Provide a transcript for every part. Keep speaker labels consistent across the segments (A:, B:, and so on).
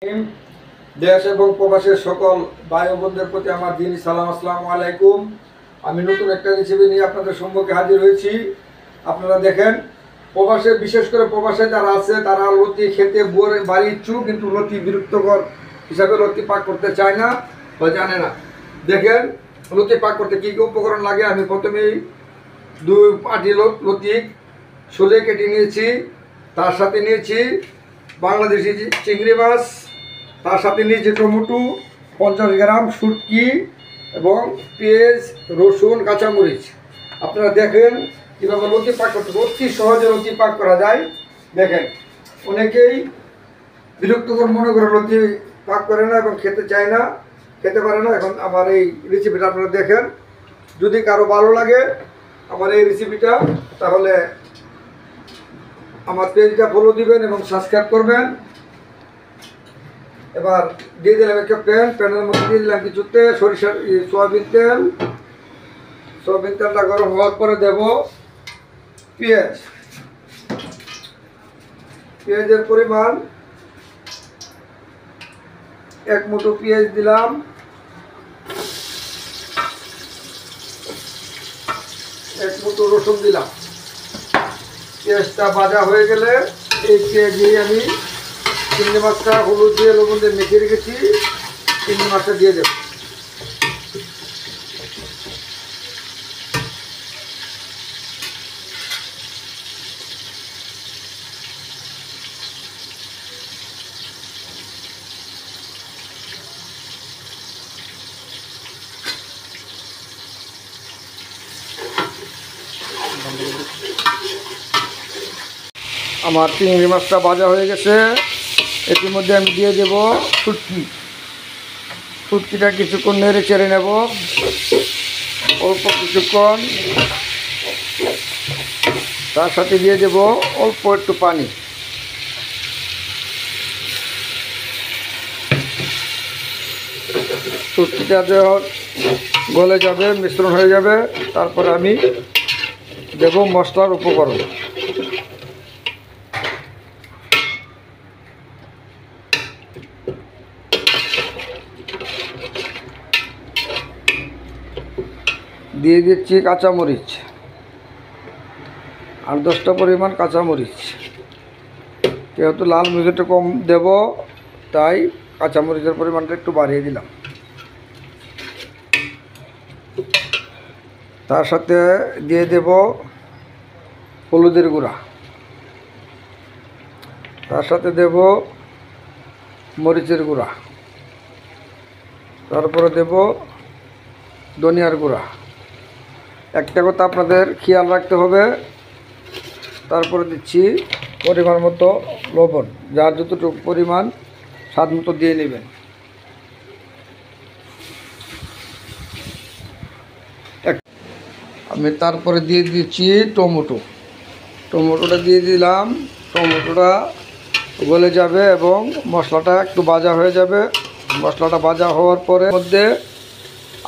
A: দেশ এবং প্রবাসের সকল ভাই ও বোনদের প্রতি আমার দিনী সালাম, আসসালামু আলাইকুম। আমি নতুন একটা রেসিপি নিয়ে আপনাদের সম্মুখে হাজির হয়েছি। আপনারা দেখেন, প্রবাসে বিশেষ করে প্রবাসে যারা আছে তারা লতি খেতে বাড়ি ইচ্ছুক, কিন্তু লতি বিরক্তকর হিসাবে লতি পাক করতে চায় না বা জানে না। দেখেন লতি পাক করতে কী কী উপকরণ লাগে। আমি প্রথমেই 2 আটি লতি ছুলে কেটে নিয়েছি। তার সাথে নিয়েছি বাংলাদেশি চিংড়ি মাছ, তার সাথে নিয়েছি টমেটো 50 গ্রাম, শুটকি এবং পেঁয়াজ, রসুন, কাঁচামরিচ। আপনারা দেখেন কীভাবে লতি পাক করতে, অতি সহজে লতি পাক করা যায়। দেখেন, অনেকেই বিরক্তকর মনে করে লতি পাক করে না এবং খেতে চায় না, খেতে পারে না। এখন আমার এই রেসিপিটা আপনারা দেখেন, যদি কারো ভালো লাগে আমার এই রেসিপিটা, তাহলে আমার পেজটা ফলো দিবেন এবং সাবস্ক্রাইব করবেন। এবার দিয়ে দিলাম একটা প্যানের মধ্যে দিয়ে দিলাম কিছু তেল, সরিষার সয়াবিন তেলটা গরম হওয়ার পরে দেব পেঁয়াজের পরিমাণ 1 মুঠো পেঁয়াজ দিলাম। এক মুঠো রসুন দিলাম। পেঁয়াজটা ভাজা হয়ে গেলে এই পেঁয়াজে আমি চিংড়ি মাছটা হলুদ দিয়ে লবণ দিয়ে মেখে রেখেছি, চিংড়ি মাছটা দিয়ে দেব। আমার চিংড়ি মাছটা ভাজা হয়ে গেছে। এটির মধ্যে আমি দিয়ে দেব শুটকিটা কিছুক্ষণ নেড়ে চেড়ে নেব, অল্প কিছুক্ষণ। তার সাথে দিয়ে দেব অল্প একটু পানি। শুটকিটা গলে যাবে, মিশ্রণ হয়ে যাবে, তারপরে আমি দেব মশলার উপকরণ। দিয়ে দিচ্ছি কাঁচামরিচ, 8-10টা পরিমাণ কাঁচামরিচ। যেহেতু লাল মরিচটা কম দেব, তাই কাঁচামরিচের পরিমাণটা একটু বাড়িয়ে দিলাম। তার সাথে দিয়ে দেব হলুদের গুঁড়া, তার সাথে দেব মরিচের গুঁড়া, তারপরে দেব ধনিয়ার গুঁড়া। একটা কথা আপনাদের খেয়াল রাখতে হবে, তারপরে দিচ্ছি পরিমাণ মতো লবণ, যার যতটুকু পরিমাণ স্বাদ মতো দিয়ে নেবেন। আমি তারপরে দিয়ে দিচ্ছি টমেটোটা দিয়ে দিলাম। টমেটোটা গলে যাবে এবং মশলাটা একটু ভাজা হয়ে যাবে। মশলাটা ভাজা হওয়ার পরে মধ্যে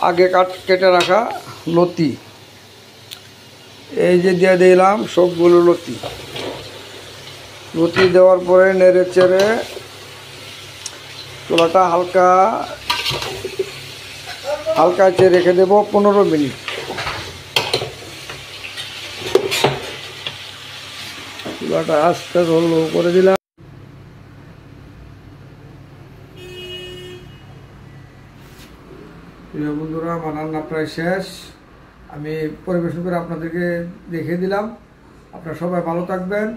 A: আগে কেটে রাখা লতি এই যে দিয়ে দিলাম সবগুলো লতি দেওয়ার পরে নেড়ে চেড়ে চুলাটা হালকা আছে রেখে দেব 15 মিনিট। চুলাটা আস্তে লো করে দিলাম। প্রিয় বন্ধুরা, আমার রান্না প্রায় শেষ। আমি পরিবেশন করে আপনাদেরকে দেখিয়ে দিলাম। আপনারা সবাই ভালো থাকবেন,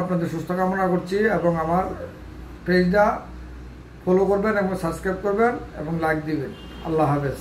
A: আপনাদের সুস্থ কামনা করছি, এবং আমার পেজটা ফলো করবেন এবং সাবস্ক্রাইব করবেন এবং লাইক দিবেন। আল্লাহ হাফেজ।